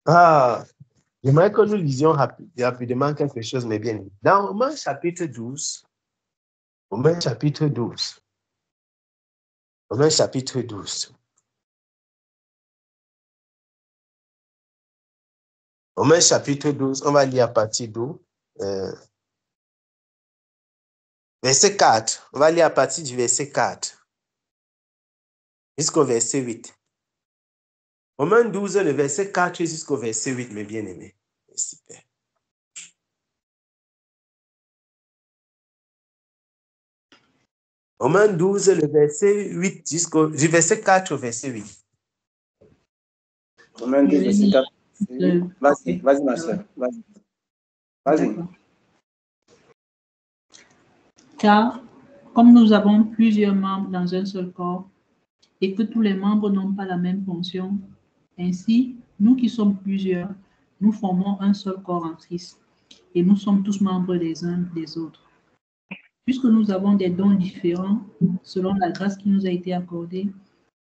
Ah, j'aimerais que nous lisions rapidement quelque chose, mais bien. Dans Romains chapitre 12, Romains chapitre 12, Romains chapitre 12, Romains chapitre 12, on va lire à partir d'où? Verset 4. On va lire à partir du verset 4 jusqu'au verset 8. Romains 12, le verset 4 jusqu'au verset 8, mes bien-aimés. Super. Romains 12, le verset 8 du verset 4 au verset 8. Romains 12, verset 4. Vas-y, ma soeur. Vas-y. Car, comme nous avons plusieurs membres dans un seul corps, et que tous les membres n'ont pas la même fonction, ainsi, nous qui sommes plusieurs, nous formons un seul corps en Christ, et nous sommes tous membres les uns des autres. Puisque nous avons des dons différents selon la grâce qui nous a été accordée,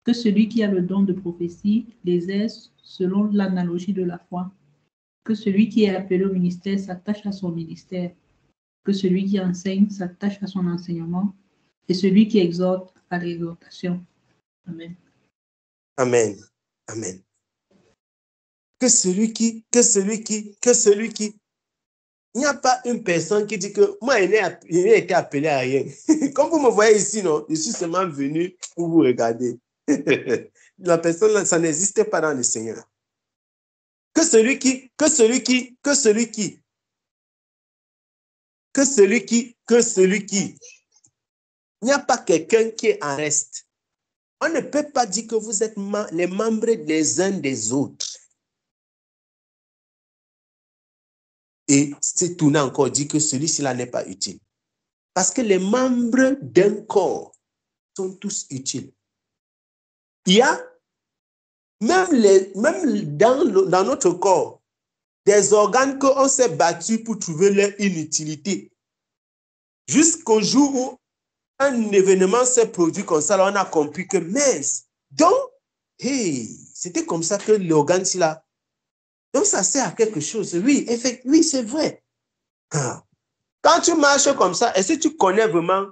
que celui qui a le don de prophétie les aide selon l'analogie de la foi, que celui qui est appelé au ministère s'attache à son ministère, que celui qui enseigne s'attache à son enseignement, et celui qui exhorte à l'exhortation. Amen. Amen. Amen. Que celui qui. Il n'y a pas une personne qui dit que moi, il n'ai été appelé à rien. Comme vous me voyez ici, non, je suis seulement venu pour vous regarder. La personne, ça n'existe pas dans le Seigneur. Que celui qui. Il n'y a pas quelqu'un qui est en reste. On ne peut pas dire que vous êtes les membres des uns des autres. Et c'est tout encore dit que celui-ci-là n'est pas utile. Parce que les membres d'un corps sont tous utiles. Il y a même dans notre corps des organes qu'on s'est battu pour trouver leur inutilité. Jusqu'au jour où un événement s'est produit comme ça, là, on a compris que mince. Donc, hey, c'était comme ça que l'organe-ci là. Donc, ça sert à quelque chose. Oui, oui, c'est vrai. Quand tu marches comme ça, est-ce que tu connais vraiment?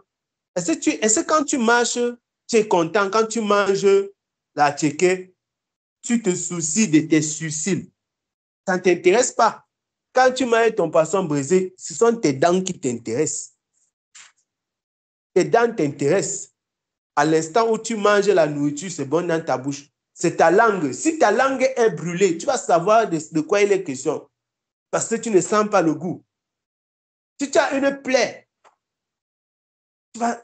Est-ce que quand tu marches, tu es content? Quand tu manges la tchéké, tu te soucies de tes suicides. Ça ne t'intéresse pas. Quand tu manges ton poisson brisé, ce sont tes dents qui t'intéressent. Tes dents t'intéressent. À l'instant où tu manges la nourriture, c'est bon dans ta bouche. C'est ta langue. Si ta langue est brûlée, tu vas savoir de quoi il est question. Parce que tu ne sens pas le goût. Si tu as une plaie,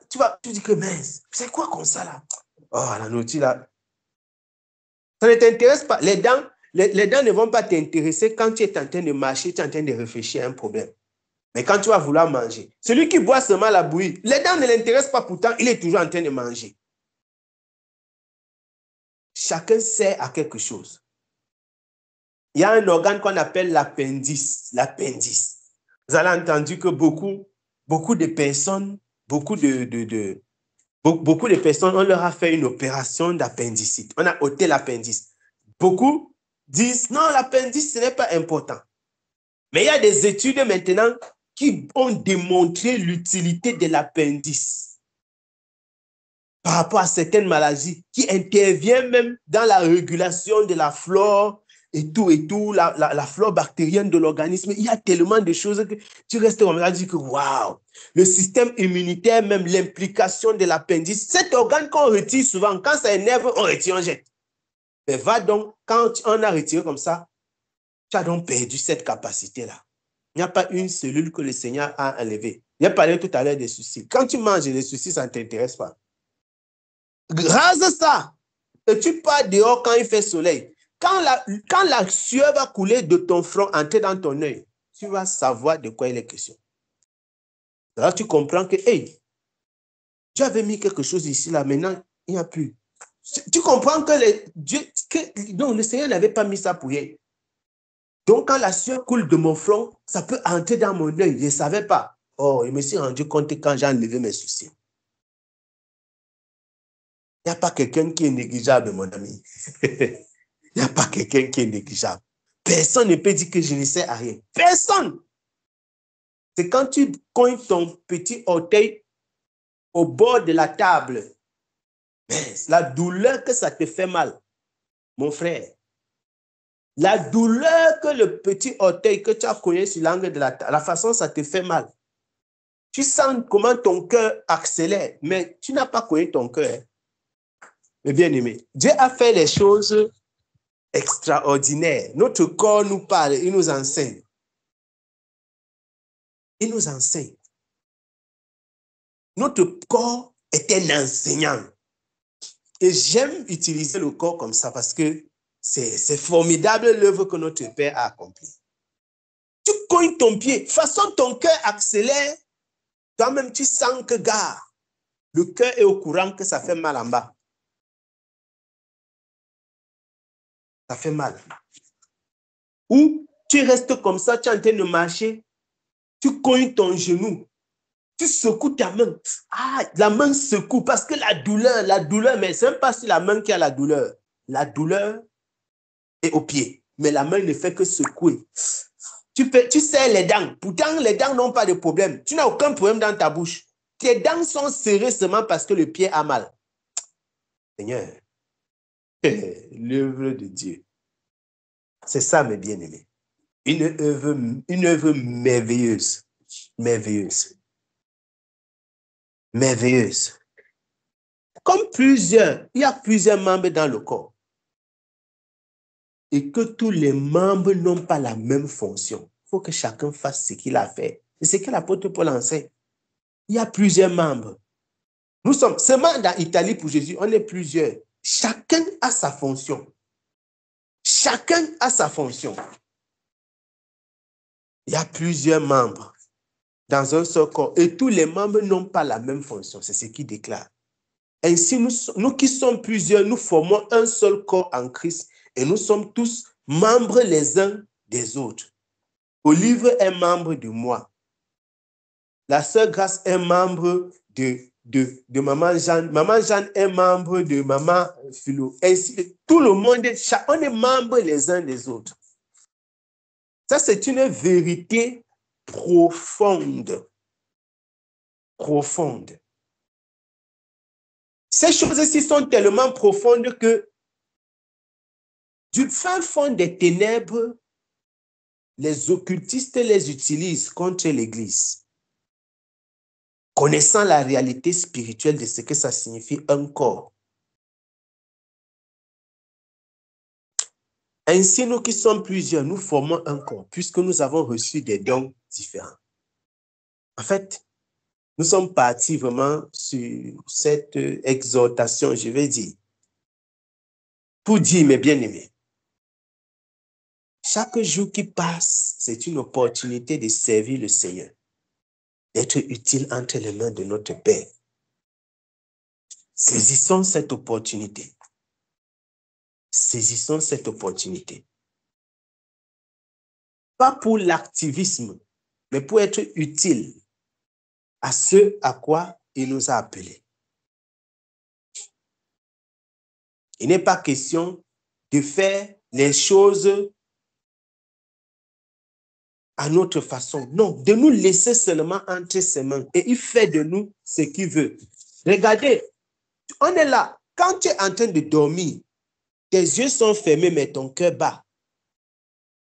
tu dis que mince, c'est quoi comme ça là? Oh, la nourriture là. Ça ne t'intéresse pas. Les dents ne vont pas t'intéresser quand tu es en train de marcher, tu es en train de réfléchir à un problème. Mais quand tu vas vouloir manger, celui qui boit seulement la bouillie, les dents ne l'intéressent pas, pourtant, il est toujours en train de manger. Chacun sert à quelque chose. Il y a un organe qu'on appelle l'appendice. L'appendice. Vous avez entendu que beaucoup de personnes, beaucoup de personnes, on leur a fait une opération d'appendicite. On a ôté l'appendice. Beaucoup disent, non, l'appendice, ce n'est pas important. Mais il y a des études maintenant qui ont démontré l'utilité de l'appendice par rapport à certaines maladies qui interviennent même dans la régulation de la flore et tout, la flore bactérienne de l'organisme. Il y a tellement de choses que tu restes comme ça, tu dis que waouh, le système immunitaire, même l'implication de l'appendice, cet organe qu'on retire souvent, quand ça énerve, on retire, on jette. Mais va donc, quand on a retiré comme ça, tu as donc perdu cette capacité-là. Il n'y a pas une cellule que le Seigneur a enlevée. Il a parlé tout à l'heure des soucis. Quand tu manges des soucis, ça ne t'intéresse pas. Rase ça. Et tu pars dehors quand il fait soleil. Quand la sueur va couler de ton front, entrer dans ton œil, tu vas savoir de quoi il est question. Alors tu comprends que, hey, tu avais mis quelque chose ici, là, maintenant, il n'y a plus. Tu comprends que le Seigneur n'avait pas mis ça pour rien. Donc, quand la sueur coule de mon front, ça peut entrer dans mon œil. Je ne savais pas. Oh, je me suis rendu compte quand j'ai enlevé mes soucis. Il n'y a pas quelqu'un qui est négligeable, mon ami. Il n'y a pas quelqu'un qui est négligeable. Personne ne peut dire que je ne sais à rien. Personne. C'est quand tu cognes ton petit orteil au bord de la table. La douleur que ça te fait mal, mon frère. La douleur que le petit orteil que tu as cogné sur l'angle de la table, la façon ça te fait mal. Tu sens comment ton cœur accélère, mais tu n'as pas cogné ton cœur. Mais bien aimé, Dieu a fait les choses extraordinaires. Notre corps nous parle, il nous enseigne. Il nous enseigne. Notre corps est un enseignant. Et j'aime utiliser le corps comme ça parce que c'est formidable l'œuvre que notre Père a accomplie. Tu cognes ton pied, façon ton cœur accélère, toi-même tu sens que, gars, le cœur est au courant que ça fait mal en bas. Ça fait mal. Ou tu restes comme ça, tu es en train de marcher, tu cognes ton genou, tu secoues ta main. Ah, la main secoue parce que la douleur, mais ce n'est pas si la main qui a la douleur. La douleur est au pied, mais la main ne fait que secouer. Tu serres les dents. Pourtant, les dents n'ont pas de problème. Tu n'as aucun problème dans ta bouche. Tes dents sont serrées seulement parce que le pied a mal. Seigneur, l'œuvre de Dieu. C'est ça, mes bien-aimés. Une œuvre merveilleuse. Merveilleuse. Merveilleuse. Comme il y a plusieurs membres dans le corps. Et que tous les membres n'ont pas la même fonction. Il faut que chacun fasse ce qu'il a fait. C'est ce que l'apôtre Paul enseigne. Il y a plusieurs membres. Nous sommes seulement dans l'Italie pour Jésus, on est plusieurs. Chacun a sa fonction. Chacun a sa fonction. Il y a plusieurs membres dans un seul corps et tous les membres n'ont pas la même fonction. C'est ce qu'il déclare. Ainsi, nous qui sommes plusieurs, nous formons un seul corps en Christ et nous sommes tous membres les uns des autres. Olive est membre de moi. La sœur Grâce est membre de Maman Jeanne. Maman Jeanne est membre de Maman Philo. Ainsi, tout le monde, on est membres les uns des autres. Ça, c'est une vérité profonde. Profonde. Ces choses-ci sont tellement profondes que du fin fond des ténèbres, les occultistes les utilisent contre l'Église. Connaissant la réalité spirituelle de ce que ça signifie un corps. Ainsi, nous qui sommes plusieurs, nous formons un corps, puisque nous avons reçu des dons différents. En fait, nous sommes partis vraiment sur cette exhortation, je vais dire, pour dire, mes bien-aimés, chaque jour qui passe, c'est une opportunité de servir le Seigneur, d'être utile entre les mains de notre Père. Saisissons cette opportunité. Saisissons cette opportunité. Pas pour l'activisme, mais pour être utile à ce à quoi il nous a appelés. Il n'est pas question de faire les choses à notre façon. Non, de nous laisser seulement entre ses mains. Et il fait de nous ce qu'il veut. Regardez, on est là. Quand tu es en train de dormir, tes yeux sont fermés, mais ton cœur bat.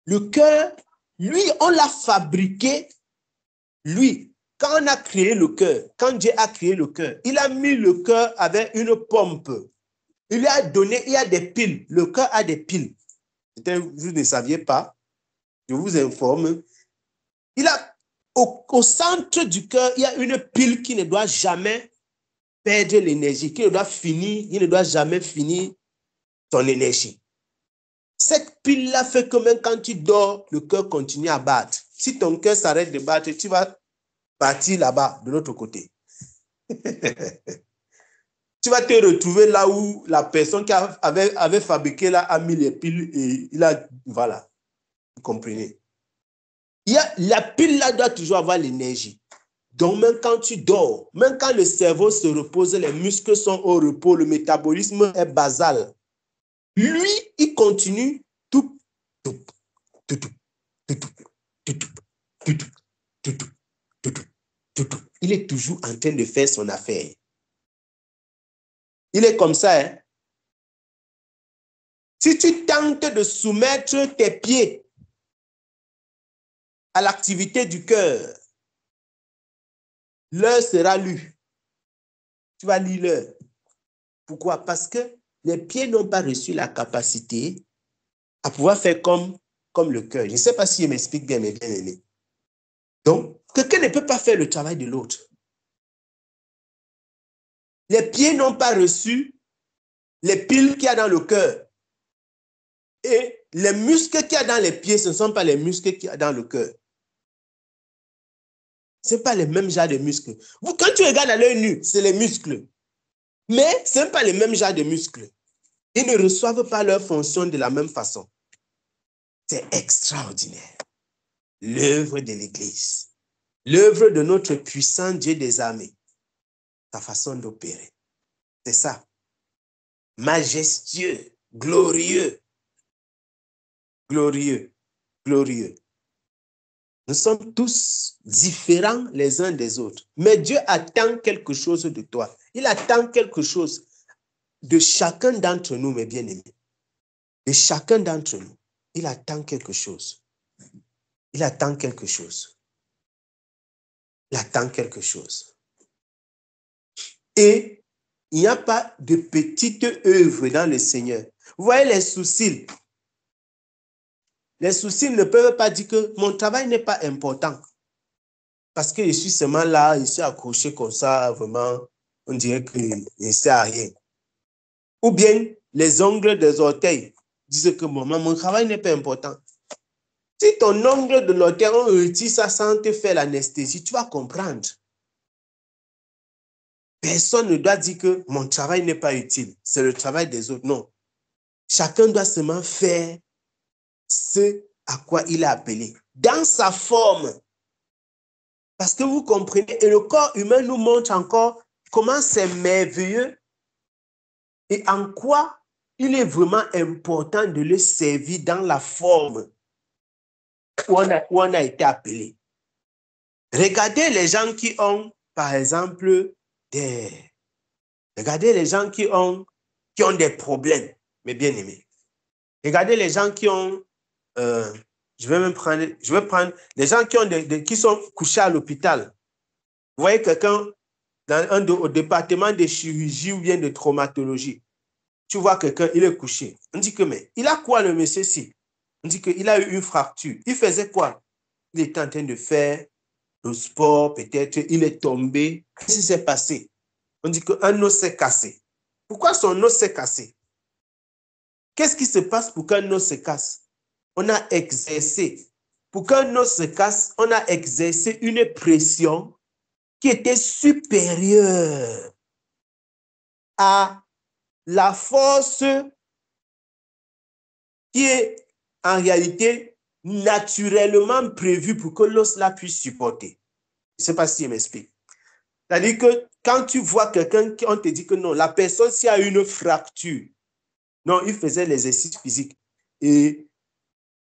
Le cœur, lui, on l'a fabriqué. Lui, quand on a créé le cœur, quand Dieu a créé le cœur, il a mis le cœur avec une pompe. Il lui a donné, il y a des piles. Le cœur a des piles. Vous ne saviez pas. Je vous informe. Il a, au centre du cœur, il y a une pile qui ne doit jamais perdre l'énergie, qui ne doit finir, il ne doit jamais finir son énergie. Cette pile-là fait que même quand tu dors, le cœur continue à battre. Si ton cœur s'arrête de battre, tu vas partir là-bas, de l'autre côté. Tu vas te retrouver là où la personne qui avait fabriqué là a mis les piles et il a, voilà, vous comprenez. La pile là doit toujours avoir l'énergie. Donc même quand tu dors, même quand le cerveau se repose, les muscles sont au repos, le métabolisme est basal. Lui, il continue tout. Il est toujours en train de faire son affaire. Il est comme ça, hein? Si tu tentes de soumettre tes pieds à l'activité du cœur, l'heure sera lue. Tu vas lire l'heure. Pourquoi? Parce que les pieds n'ont pas reçu la capacité à pouvoir faire comme le cœur. Je ne sais pas si je m'explique bien, mes bien-aimés. Donc, quelqu'un ne peut pas faire le travail de l'autre. Les pieds n'ont pas reçu les piles qu'il y a dans le cœur. Et les muscles qu'il y a dans les pieds, ce ne sont pas les muscles qu'il y a dans le cœur. Ce n'est pas les mêmes genres de muscles. Quand tu regardes à l'œil nu, c'est les muscles. Mais ce n'est pas les mêmes genres de muscles. Ils ne reçoivent pas leur fonction de la même façon. C'est extraordinaire. L'œuvre de l'Église. L'œuvre de notre puissant Dieu des armées. Sa façon d'opérer. C'est ça. Majestueux, glorieux. Glorieux, glorieux. Nous sommes tous différents les uns des autres. Mais Dieu attend quelque chose de toi. Il attend quelque chose de chacun d'entre nous, mes bien-aimés. De chacun d'entre nous. Il attend quelque chose. Il attend quelque chose. Il attend quelque chose. Et il n'y a pas de petite œuvre dans le Seigneur. Vous voyez les soucis. Les soucis ne peuvent pas dire que mon travail n'est pas important. Parce que je suis seulement là, je suis accroché comme ça, vraiment, on dirait que je ne sais à rien. Ou bien les ongles des orteils disent que mon travail n'est pas important. Si ton ongle de l'orteil, on retire ça sans te faire l'anesthésie, tu vas comprendre. Personne ne doit dire que mon travail n'est pas utile. C'est le travail des autres. Non. Chacun doit seulement faire ce à quoi il est appelé. Dans sa forme. Parce que vous comprenez, et le corps humain nous montre encore comment c'est merveilleux et en quoi il est vraiment important de le servir dans la forme où on a été appelé. Regardez les gens qui ont, par exemple, regardez les gens qui ont des problèmes, mes bien-aimés. Regardez les gens qui ont, je vais prendre les gens qui sont couchés à l'hôpital. Vous voyez quelqu'un au département de chirurgie ou bien de traumatologie. Tu vois quelqu'un, il est couché. On dit que, mais il a quoi le monsieur-ci? On dit qu'il a eu une fracture. Il faisait quoi? Il était en train de faire le sport, peut-être, il est tombé. Qu'est-ce qui s'est passé? On dit qu'un os s'est cassé. Pourquoi son os s'est cassé? Qu'est-ce qui se passe pour qu'un os se casse? On a exercé. Pour qu'un os se casse, on a exercé une pression qui était supérieure à la force qui est en réalité naturellement prévue pour que l'os là puisse supporter. Je ne sais pas si je m'explique. C'est-à-dire que quand tu vois quelqu'un, on te dit que non, la personne s'il y a une fracture, non, il faisait l'exercice physique et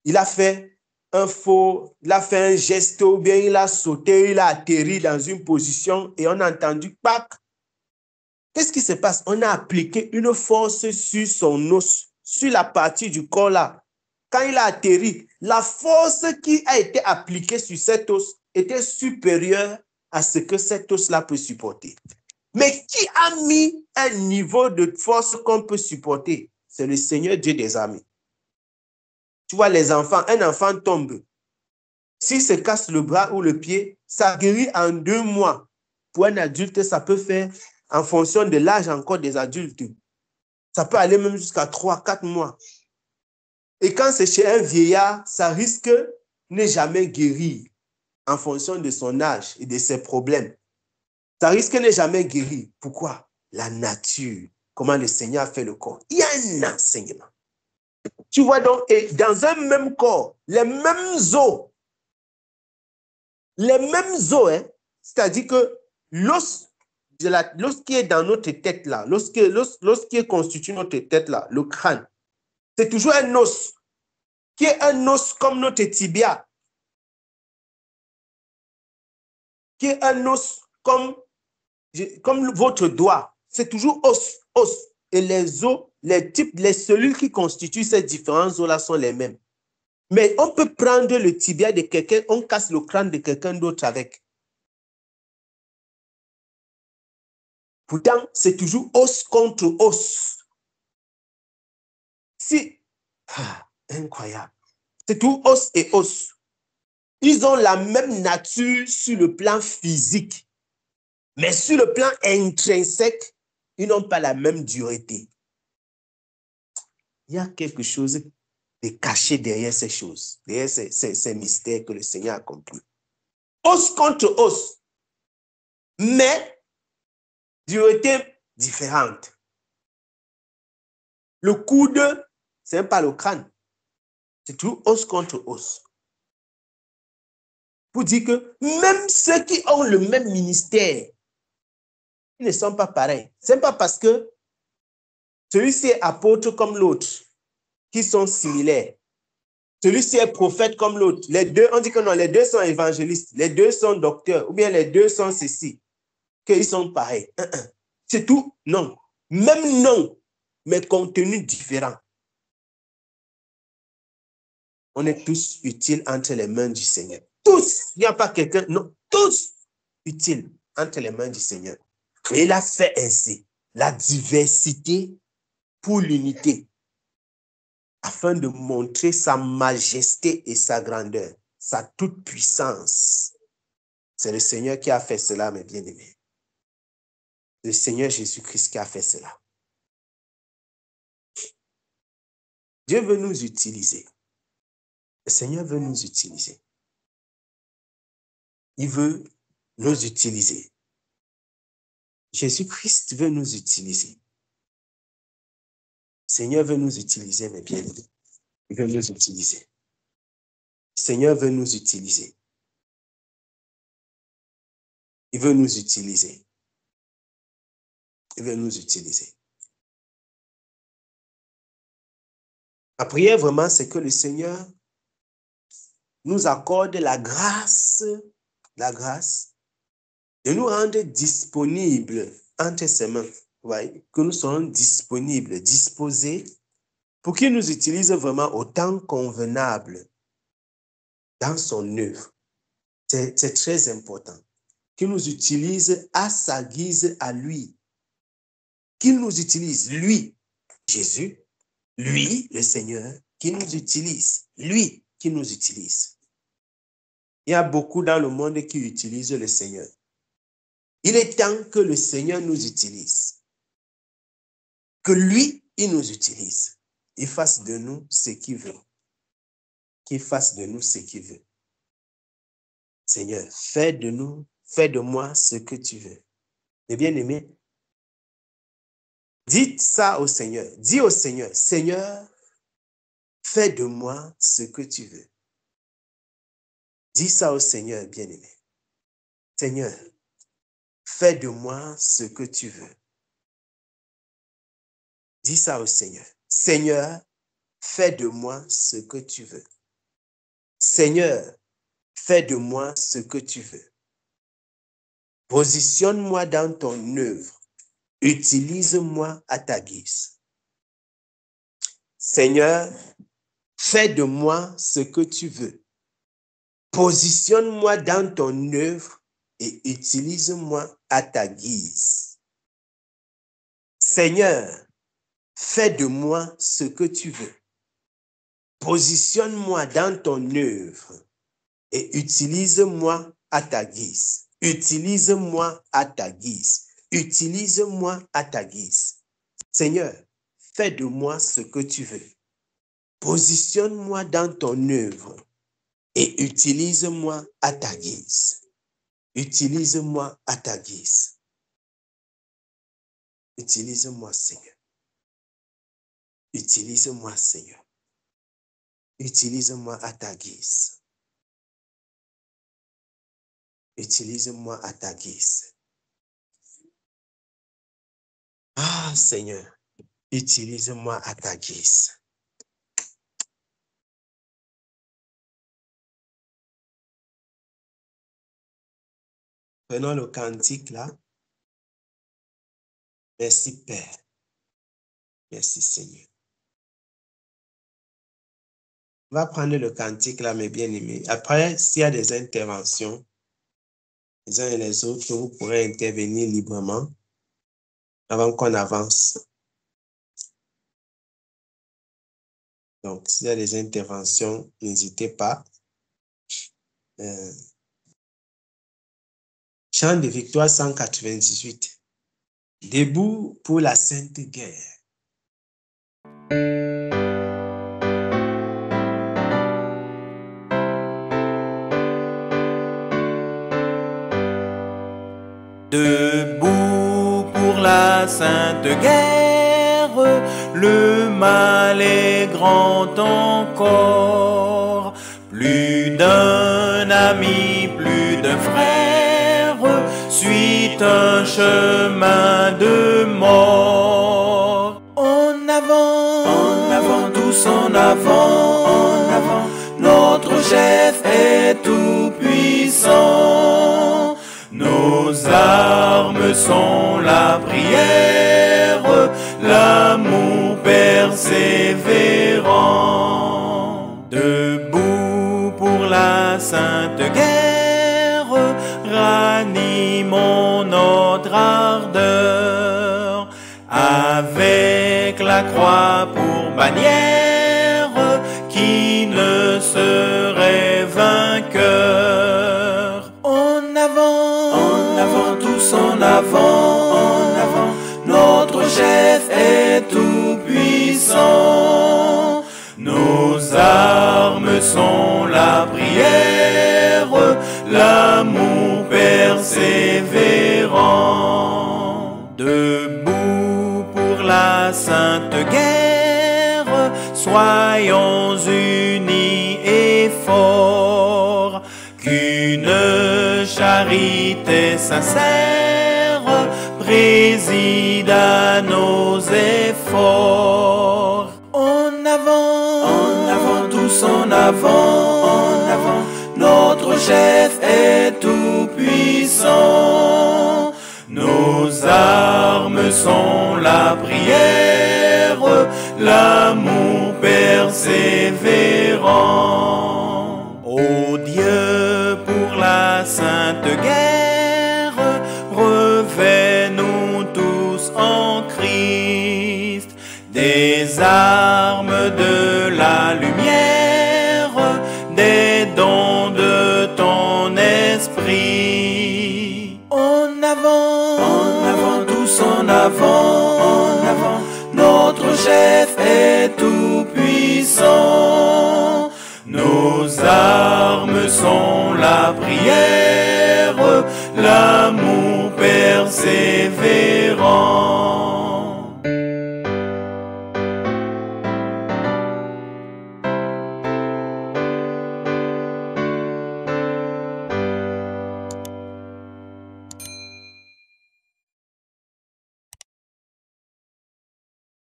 il a fait il a fait un geste ou bien il a sauté, il a atterri dans une position et on a entendu pac. Qu'est-ce qui se passe? On a appliqué une force sur son os, sur la partie du corps là. Quand il a atterri, la force qui a été appliquée sur cet os était supérieure à ce que cet os-là peut supporter. Mais qui a mis un niveau de force qu'on peut supporter? C'est le Seigneur Dieu des armées. Tu vois les enfants, un enfant tombe. S'il se casse le bras ou le pied, ça guérit en 2 mois. Pour un adulte, ça peut faire en fonction de l'âge encore des adultes. Ça peut aller même jusqu'à 3-4 mois. Et quand c'est chez un vieillard, ça risque de ne jamais guérir en fonction de son âge et de ses problèmes. Ça risque de ne jamais guérir. Pourquoi? La nature. Comment le Seigneur a fait le corps. Il y a un enseignement. Tu vois donc, et dans un même corps, les mêmes os, hein, c'est-à-dire que l'os qui est dans notre tête là, l'os qui constitue notre tête là, le crâne, c'est toujours un os. qui est un os comme notre tibia, qui est un os comme votre doigt. C'est toujours os, os. Et les os, les cellules qui constituent ces différents os-là sont les mêmes. Mais on peut prendre le tibia de quelqu'un, on casse le crâne de quelqu'un d'autre avec. Pourtant, c'est toujours os contre os. Incroyable. C'est tout os et os. Ils ont la même nature sur le plan physique. Mais sur le plan intrinsèque, ils n'ont pas la même dureté. Il y a quelque chose de caché derrière ces choses, derrière ces mystères que le Seigneur a accomplis. Os contre os, mais dureté différente. Le coude, ce n'est pas le crâne. C'est tout os contre os. Pour dire que même ceux qui ont le même ministère, ils ne sont pas pareils. Ce n'est pas parce que celui-ci est apôtre comme l'autre, qui sont similaires. Celui-ci est prophète comme l'autre. Les deux, on dit que non, les deux sont évangélistes, les deux sont docteurs, ou bien les deux sont ceci, qu'ils sont pareils. C'est tout? Non. Même non, mais contenu différent. On est tous utiles entre les mains du Seigneur. Tous. Il n'y a pas quelqu'un, non, tous utiles entre les mains du Seigneur. Et il a fait ainsi la diversité pour l'unité, afin de montrer sa majesté et sa grandeur, sa toute-puissance. C'est le Seigneur qui a fait cela, mes bien-aimés. Le Seigneur Jésus-Christ qui a fait cela. Dieu veut nous utiliser. Le Seigneur veut nous utiliser. Il veut nous utiliser. Jésus-Christ veut nous utiliser. Le Seigneur veut nous utiliser, mes bien-aimés. Il veut nous utiliser. Le Seigneur veut nous utiliser. Il veut nous utiliser. Il veut nous utiliser. Ma prière vraiment, c'est que le Seigneur nous accorde la grâce de nous rendre disponibles entre ses mains. Ouais, que nous soyons disponibles, disposés, pour qu'il nous utilise vraiment au temps convenable dans son œuvre. C'est très important. Qu'il nous utilise à sa guise à lui. Qu'il nous utilise, lui, Jésus, lui, le Seigneur, qui nous utilise. Lui qui nous utilise. Il y a beaucoup dans le monde qui utilisent le Seigneur. Il est temps que le Seigneur nous utilise. Que lui, il nous utilise. Il fasse de nous ce qu'il veut. Qu'il fasse de nous ce qu'il veut. Seigneur, fais de moi ce que tu veux. Mes bien-aimés, dites ça au Seigneur. Dis au Seigneur, Seigneur, fais de moi ce que tu veux. Dis ça au Seigneur, bien-aimé. Seigneur, fais de moi ce que tu veux. Dis ça au Seigneur. Seigneur, fais de moi ce que tu veux. Seigneur, fais de moi ce que tu veux. Positionne-moi dans ton œuvre. Utilise-moi à ta guise. Seigneur, fais de moi ce que tu veux. Positionne-moi dans ton œuvre et utilise-moi à ta guise. Seigneur, fais de moi ce que tu veux. Positionne-moi dans ton œuvre et utilise-moi à ta guise. Utilise-moi à ta guise. Utilise-moi à ta guise. Seigneur, fais de moi ce que tu veux. Positionne-moi dans ton œuvre et utilise-moi à ta guise. Utilise-moi à ta guise. Utilise-moi, Seigneur. Utilise-moi, Seigneur. Utilise-moi à ta guise. Utilise-moi à ta guise. Ah, Seigneur, utilise-moi à ta guise. Prenons le cantique là. Merci Père. Merci Seigneur. On va prendre le cantique là, mes bien-aimés. Après, s'il y a des interventions, les uns et les autres, vous pourrez intervenir librement avant qu'on avance. Donc, s'il y a des interventions, n'hésitez pas. Chant de victoire 198. Debout pour la sainte guerre. Debout pour la sainte guerre, le mal est grand encore. Plus d'un ami, plus d'un frère, suit un chemin de mort. En avant, tous en avant, notre chef est tout puissant. Nos armes sont la prière, l'amour persévérant. Debout pour la sainte guerre, ranimons notre ardeur. Avec la croix pour bannière, qui ne serait vainqueur. En avant, tous en avant, notre chef est tout puissant. Nos armes sont la prière, l'amour persévérant. Debout pour la sainte guerre, soyons unis et forts. Qu'une charité sincère préside à nos efforts. En avant, tous en avant, notre chef est tout puissant. Nos armes sont la prière, l'amour persévérant. Ô Dieu, pour la sainte guerre, revêt-nous tous en Christ, des armes de la lumière, des dons de ton esprit. En avant, tous en avant, notre chef est tout puissant. Nos armes sont